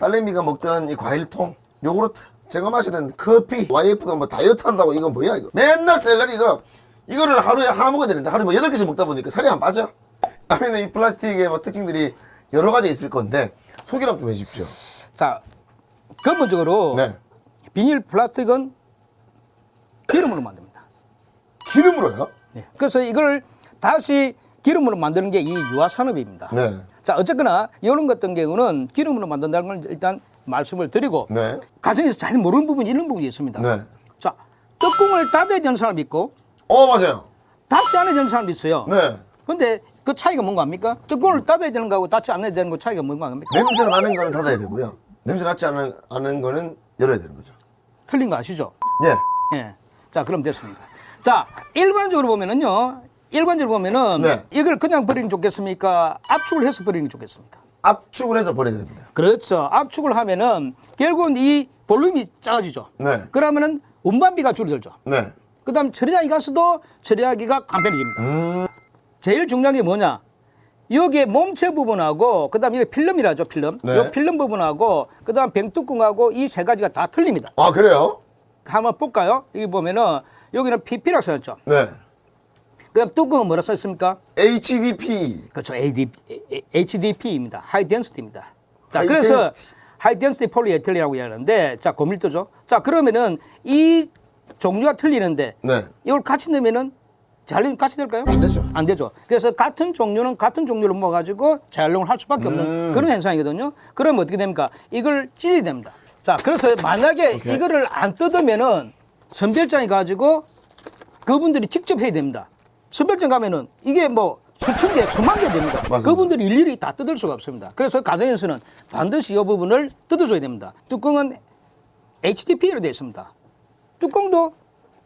딸내미가 먹던 이 과일통, 요구르트, 제가 마시는 커피, 와이프가 뭐 다이어트 한다고 이건 뭐야 이거. 맨날 샐러리 이거를 하루에 하나 먹어야 되는데 하루에 뭐 8개씩 먹다 보니까 살이 안 빠져. 아니면 이 플라스틱의 뭐 특징들이 여러 가지 있을 건데 소개를 좀 해주십시오. 자, 근본적으로 네. 비닐 플라스틱은 기름으로 만듭니다. 기름으로요? 네. 그래서 이걸 다시 기름으로 만드는 게 이 유화산업입니다. 네. 자, 어쨌거나 이런 것 같은 경우는 기름으로 만든다는 걸 일단 말씀을 드리고 네. 가정에서 잘 모르는 부분이 이런 부분이 있습니다. 네. 자, 뚜껑을 닫아야 되는 사람이 있고 맞아요. 닫지 않아야 되는 사람이 있어요. 네. 근데 그 차이가 뭔가 합니까? 뚜껑을 닫아야 되는 거하고 닫지 않아야 되는 거 차이가 뭔가 합니까? 냄새가 나는 거는 닫아야 되고요. 냄새 나지 않은 거는 열어야 되는 거죠. 틀린 거 아시죠? 예. 예. 자, 그럼 됐습니다. 자, 일반적으로 보면은요. 네. 이걸 그냥 버리는 게 좋겠습니까? 압축을 해서 버리는 게 좋겠습니까? 압축을 해서 버려야 됩니다. 그렇죠. 압축을 하면은 결국은 이 볼륨이 작아지죠. 네. 그러면은 운반비가 줄어들죠. 네. 그다음 처리하기 가서도 처리하기가 간편해집니다. 제일 중요한 게 뭐냐? 여기에 몸체 부분하고 그다음 이게 필름이라죠, 필름. 네. 이 필름 부분하고 그다음 병뚜껑하고 이 세 가지가 다 틀립니다. 아, 그래요? 한번 볼까요? 여기 보면은 여기는 PP라고 써있죠. 네. 그다음 뚜껑은 뭐라 써 있습니까? HDP. 그렇죠. HDP입니다. 하이 덴시티입니다. 자, 하이 그래서 덴시티. 하이 덴시티 폴리에틸렌이라고 하는데, 자, 고밀도죠. 자, 그러면은 이 종류가 틀리는데, 네. 이걸 같이 넣으면은 재활용이 같이 될까요? 안 되죠. 안 되죠. 그래서 같은 종류는 같은 종류를 모아가지고 재활용을 할 수밖에 없는 그런 현상이거든요. 그러면 어떻게 됩니까? 이걸 찢어야 됩니다. 자, 그래서 만약에 오케이. 이거를 안 뜯으면은 선별장에 가지고 그분들이 직접 해야 됩니다. 선별장 가면은 이게 뭐 수천 개, 수만 개 됩니다. 맞습니다. 그분들이 일일이 다 뜯을 수가 없습니다. 그래서 가정에서는 반드시 이 부분을 뜯어줘야 됩니다. 뚜껑은 HDP로 되어 있습니다. 뚜껑도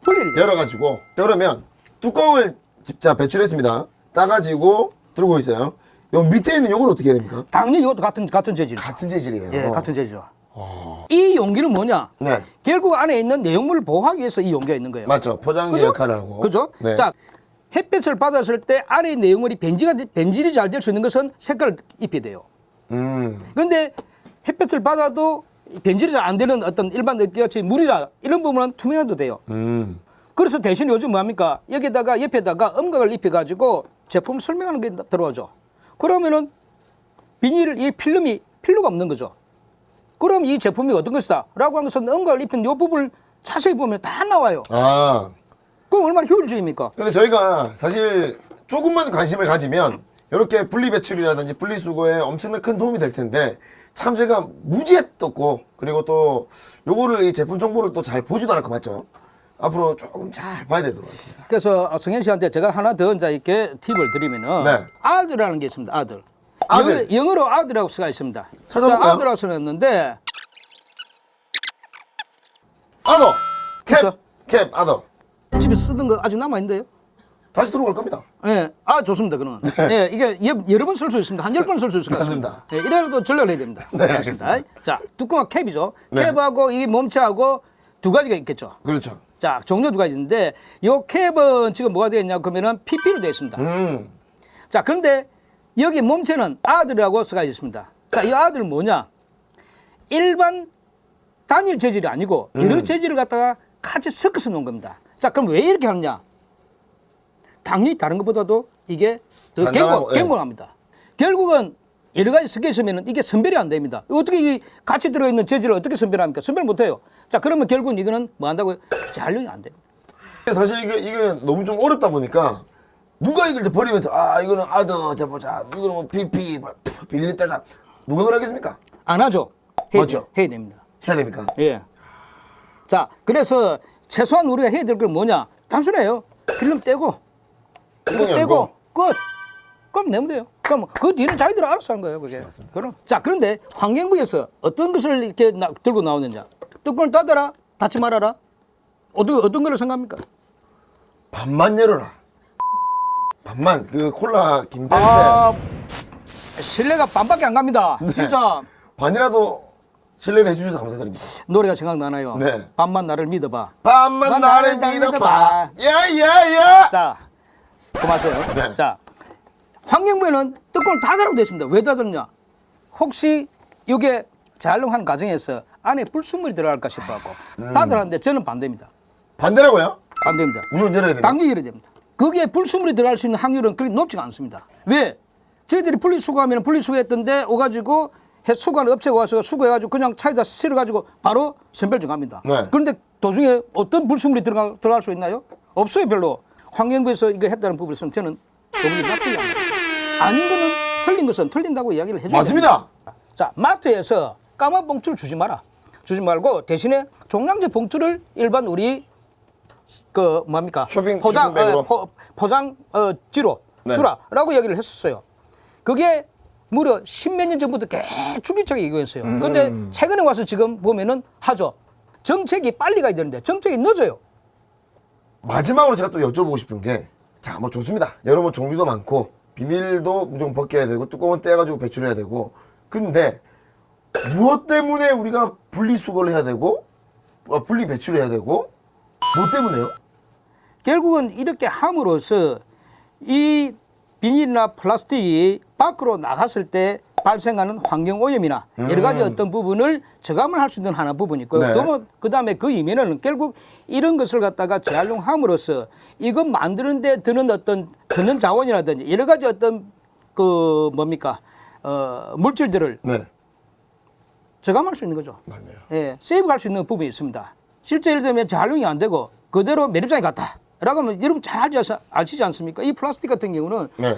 분리해야 돼요. 열어가지고. 그러면 뚜껑을 직접 배출했습니다. 따가지고 들고 있어요. 요 밑에 있는 요건 어떻게 해야 됩니까? 당연히 이것도 같은 재질이죠. 같은 재질이에요. 예, 같은 재질이죠. 이 용기는 뭐냐? 네. 결국 안에 있는 내용물을 보호하기 위해서 이 용기가 있는 거예요. 맞죠. 포장지 그죠? 역할을 하고. 그죠? 네. 자, 햇빛을 받았을 때 안에 내용물이 변질이 잘 될 수 있는 것은 색깔을 입혀야 돼요. 그런데 햇빛을 받아도 변질이 잘 안 되는 어떤 일반 같이 물이라 이런 부분은 투명해도 돼요. 그래서 대신 요즘 뭐합니까? 여기다가 옆에다가 음각을 입혀가지고 제품을 설명하는 게 들어오죠. 그러면은 이 필요가 없는 거죠. 그럼 이 제품이 어떤 것이다? 라고 하는 것은 음각을 입힌 이 부분을 자세히 보면 다 나와요. 아. 그럼 얼마나 효율적입니까? 근데 저희가 사실 조금만 관심을 가지면 이렇게 분리 배출이라든지 분리 수거에 엄청난 큰 도움이 될 텐데 참 제가 무지에 떴고 그리고 또 요거를 이 제품 정보를 또 잘 보지도 않았고 맞죠? 앞으로 조금 잘 봐야 되도록 하겠습니다. 그래서 성현 씨한테 제가 하나 더 이제 이렇게 팁을 드리면은 네. 아들이라는 게 있습니다. 아들. 아들. 영어로 아들이라고 쓰가 있습니다. 찾아볼까요? 자, 아들이라고 써놨는데 아더! 그쵸? 캡 아더. 집에 쓰던 거 아직 남아있는데요? 다시 들어갈 겁니다. 예, 좋습니다. 그러면. 예, 이게 여러 번 쓸 수 있습니다. 한 10번 쓸 수 있을 것 같습니다. 맞습니다. 예, 이래도 전략을 해야 됩니다. 네, 알겠습니다. 자, 뚜껑과 캡이죠. 네. 캡하고 이 몸체하고 두 가지가 있겠죠. 그렇죠. 자, 종류 두 가지 있는데 요 캡은 지금 뭐가 되어 있냐 그러면은 PP로 되어 있습니다. 자, 그런데 여기 몸체는 아들이라고 쓰가 있습니다. 자, 이 아들은 뭐냐? 일반 단일 재질이 아니고 여러 재질을 갖다가 같이 섞어서 놓은 겁니다. 자, 그럼 왜 이렇게 하느냐? 당연히 다른 것보다도 이게 더 단단하고, 예. 견고합니다. 결국은 여러 가지 섞여 있으면 이게 선별이 안 됩니다. 어떻게 이 같이 들어있는 재질을 어떻게 선별합니까? 선별 못 해요. 자, 그러면 결국은 이거는 뭐 한다고요? 재활용이 안 됩니다. 사실 이게 너무 좀 어렵다 보니까 누가 이걸 버리면서 이거는 아더 자보자 이거는 뭐 PP 비닐 따자 누가 그러겠습니까? 안 하죠? 맞죠? 해야 됩니다. 해야 됩니까? 예. 자, 그래서 최소한 우리가 해야 될 건 뭐냐? 단순해요. 필름 떼고, 이거 뚜껑 떼고, 열고. 끝. 그럼 내면 돼요. 그럼 그 뒤는 자기들 알아서 하는 거예요, 그게. 그럼. 자, 그런데 환경부에서 어떤 것을 이렇게 들고 나오느냐? 뚜껑을 닫아라, 닫지 말아라. 어떤 거를 생각합니까? 반만 열어라. 반만 그 콜라 김대인데 신뢰가 반밖에 안 갑니다. 진짜 반이라도 신뢰를 해주셔서 감사드립니다. 노래가 생각나나요? 네. 반만 나를 믿어봐. 반만 나를 믿어봐. 야야야. 자, 고마세요. 네. 자, 환경부에는 뚜껑을 닫으라고 되어 있습니다. 왜 닫았냐? 혹시 이게 재활용하는 과정에서 안에 불순물이 들어갈까 싶어갖고 닫으라는데 저는 반대입니다. 반대라고요? 반대입니다. 무조건 열어야 됩니다. 당연히 열어야 됩니다. 거기에 불순물이 들어갈 수 있는 확률은 그렇게 높지가 않습니다. 왜? 저희들이 분리수거하면 분리수거했던데 오가지고 수거하는 업체가 와서 수거해가지고 그냥 차에다 실어가지고 바로 선별 정합니다. 네. 그런데 도중에 어떤 불순물이 들어갈 수 있나요? 없어요, 별로. 환경부에서 이거 했다는 부분에서는 저는 도무지 납득이 안 됩니다. 아닌 거는 틀린 것은 틀린다고 이야기를 해줘야 맞습니다. 됩니다. 자, 마트에서 까만 봉투를 주지 마라. 주지 말고 대신에 종량제 봉투를 일반 우리 그 뭡니까 쇼핑백으로. 포장지로 네. 주라라고 얘기를 했었어요. 그게 무려 10몇 년 전부터 계속 줄기차게 얘기했어요. 그런데 최근에 와서 지금 보면은 하죠. 정책이 빨리 가야 되는데 정책이 늦어요. 마지막으로 제가 또 여쭤보고 싶은 게, 자, 뭐 좋습니다. 여러분 종류도 많고, 비닐도 무조건 벗겨야 되고, 뚜껑은 떼가지고 배출해야 되고, 근데, 무엇 때문에 우리가 분리수거를 해야 되고, 분리 배출해야 되고, 뭐 때문에요? 결국은 이렇게 함으로써 이 비닐이나 플라스틱이 밖으로 나갔을 때 발생하는 환경오염이나 여러 가지 어떤 부분을 저감을 할 수 있는 하나 부분이 있고요. 네. 또 그 다음에 그 이면에는 결국 이런 것을 갖다가 재활용함으로써 이것 만드는데 드는 어떤 전년 자원이라든지 여러 가지 어떤 그 뭡니까 물질들을 네. 저감할 수 있는 거죠. 맞네요. 예, 세이브할 수 있는 부분이 있습니다. 실제 예를 들면 재활용이 안 되고 그대로 매립장에 갔다. 라고 하면 여러분 잘 아시지 않습니까? 이 플라스틱 같은 경우는 네.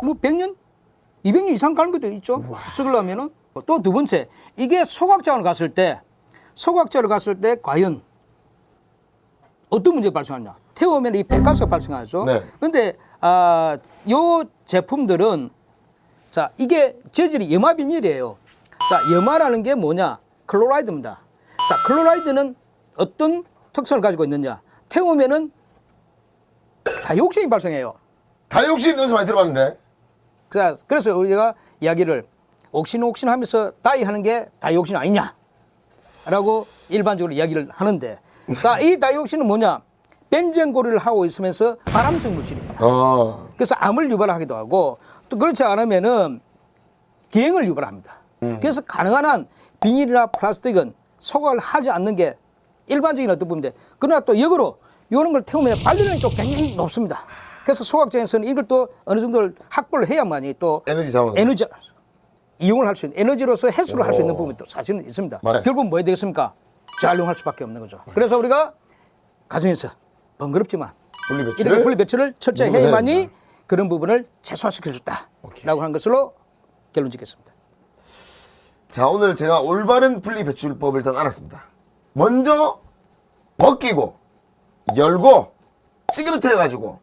뭐 100년, 200년 이상 가는 것도 있죠. 쓰려면은 또 두 번째 이게 소각장을 갔을 때 과연 어떤 문제가 발생하냐? 태우면 이 배가스가 발생하죠. 네. 그런데 요 제품들은 자 이게 재질이 염화 비닐이에요. 자 염화라는 게 뭐냐? 클로라이드입니다. 자 클로라이드는 어떤 특성을 가지고 있느냐? 태우면은 다이옥신이 발생해요. 다이옥신 연수 많이 들어봤는데. 자, 그래서 우리가 이야기를 옥신 하면서 다이 하는 게 다이옥신 아니냐라고 일반적으로 이야기를 하는데 자, 이 다이옥신은 뭐냐? 벤젠 고리를 하고 있으면서 발암성 물질입니다. 그래서 암을 유발하기도 하고 또 그렇지 않으면은 기행을 유발합니다. 그래서 가능한 한 비닐이나 플라스틱은 소각을 하지 않는 게 일반적인 어떤 부분인데 그러나 또 역으로 이런 걸 태우면 발열량이 또 굉장히 높습니다. 그래서 소각장에서는 이걸 또 어느 정도 확보를 해야만이 또 에너지 자원. 에너지 이용을 할 수 있는 에너지로서 해수를 할 수 있는 부분이 또 사실은 있습니다. 네. 결국은 뭐 해야 되겠습니까? 재활용할 수밖에 없는 거죠. 그래서 우리가 가정에서 번거롭지만 분리 이렇게 배출을. 분리 배출을 철저히 무조건 해야 해야만이 된다. 그런 부분을 최소화시켜줬다라고 하는 것으로 결론 짓겠습니다. 자, 오늘 제가 올바른 분리 배출법을 일단 알았습니다. 먼저 벗기고 열고 찌그러뜨려가지고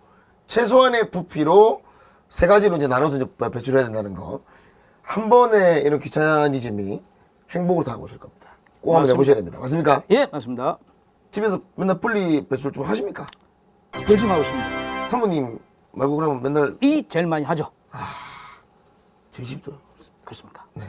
최소한의 부피로 세 가지로 이제 나눠서 이제 배출해야 된다는 거. 한 번에 이런 귀차니즘이 행복으로 다가오실 겁니다. 꼭 한번 맞습니다. 해보셔야 됩니다. 맞습니까? 예, 맞습니다. 집에서 맨날 분리 배출 좀 하십니까? 열심히 하고 있습니다. 사모님 말고 그러면 맨날 이 제일 많이 하죠. 저희 집도 그렇습니까? 네.